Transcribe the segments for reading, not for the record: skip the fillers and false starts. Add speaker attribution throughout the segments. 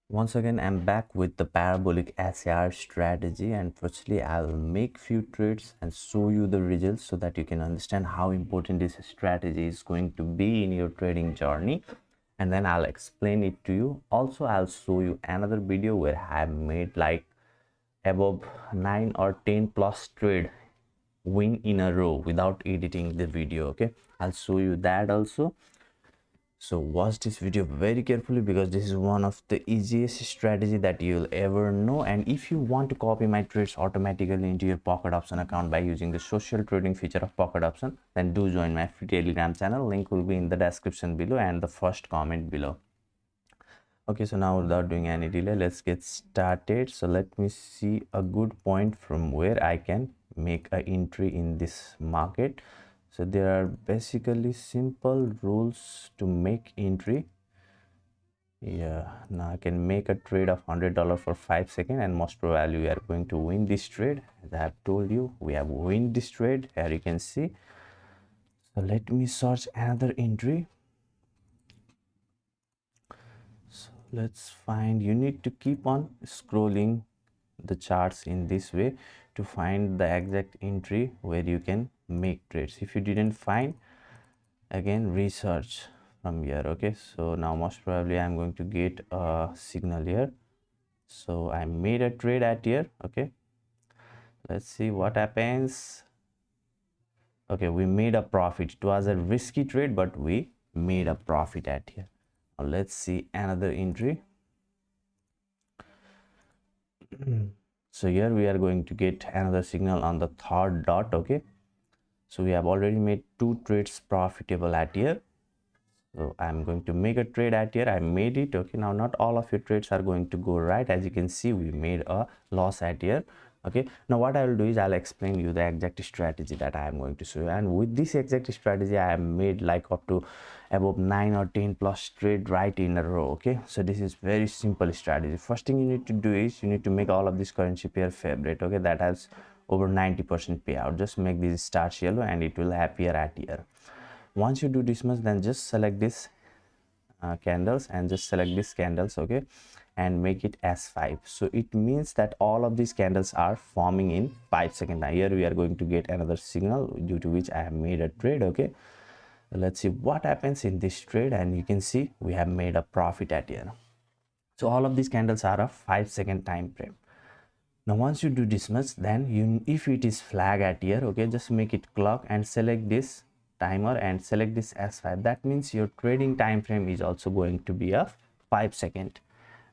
Speaker 1: Once again, I'm back with the parabolic SAR strategy, and firstly I'll make few trades and show you the results so that you can understand how important this strategy is going to be in your trading journey, and then I'll explain it to you. Also, I'll show you another video where I have made like above 9 or 10 plus trade win in a row without editing the video. Okay, I'll show you that also. So watch this video very carefully because this is one of the easiest strategy that you'll ever know. And if you want to copy my trades automatically into your pocket option account by using the social trading feature of pocket option, then do join my free telegram channel. Link will be in the description below and the first comment below. Okay, so now without doing any delay, let's get started. So let me see a good point from where I can make an entry in this market. So there are basically simple rules to make entry. Yeah, now I can make a trade of $100 for 5 seconds, and most probably we are going to win this trade. As I have told you, we have win this trade. Here you can see. So let me search another entry. So let's find, you need to keep on scrolling the charts in this way to find the exact entry where you can make trades. If you didn't find, again research from here. Okay, so now most probably I'm going to get a signal here. So I made a trade at here. Okay, let's see what happens. Okay, we made a profit. It was a risky trade, but we made a profit at here. Now let's see another entry. So here we are going to get another signal on the third dot. Okay, so we have already made 2 trades profitable at here. So I'm going to make a trade at here. I made it. Okay, now not all of your trades are going to go right. As you can see, we made a loss at here. Okay, now what I will do is I'll explain you the exact strategy that I am going to show you, and with this exact strategy I have made like up to above 9 or 10 plus trade right in a row. Okay, so this is very simple strategy. First thing you need to do is you need to make all of this currency pair favorite. Okay, that has over 90% payout. Just make this stars yellow and it will appear at here. Once you do this much, then just select this candles and just select these candles. Okay, and make it as 5. So it means that all of these candles are forming in 5 seconds. Now here we are going to get another signal due to which I have made a trade. Okay, let's see what happens in this trade, and you can see we have made a profit at here. So all of these candles are a 5-second time frame. Now once you do this much, then you, if it is flag at here, okay, just make it clock and select this timer and select this as 5. That means your trading time frame is also going to be a 5 second.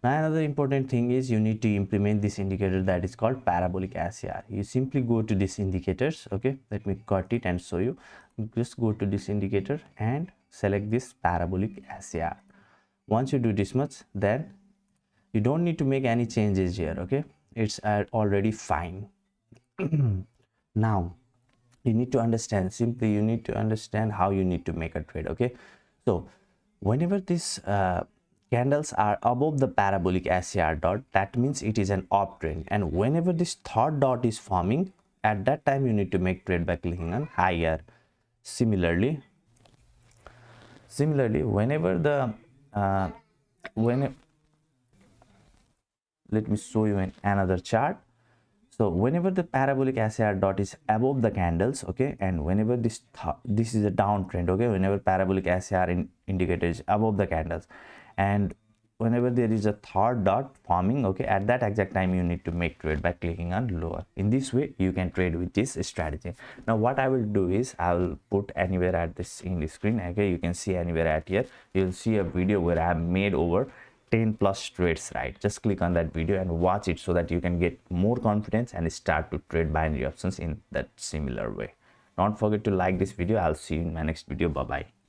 Speaker 1: Now another important thing is you need to implement this indicator that is called parabolic SAR. You simply go to these indicators. Okay, let me cut it and show you. Just go to this indicator and select this parabolic SAR. Once you do this much, then you don't need to make any changes here. Okay, it's already fine. Now you need to understand, simply you need to understand how you need to make a trade. Okay, so whenever this candles are above the parabolic SAR dot, that means it is an uptrend, and whenever this third dot is forming, at that time you need to make trade by clicking on higher. Similarly whenever the when let me show you in another chart. So whenever the parabolic SAR dot is above the candles, okay, and whenever this is a downtrend, okay, whenever parabolic SAR indicator is above the candles, and whenever there is a third dot forming, okay, at that exact time you need to make trade by clicking on lower. In this way you can trade with this strategy. Now what I will do is I will put anywhere at this in the screen. Okay, you can see anywhere at here, you'll see a video where I have made over 10 plus trades, right? Just click on that video and watch it so that you can get more confidence and start to trade binary options in that similar way. Don't forget to like this video. I'll see you in my next video. Bye bye.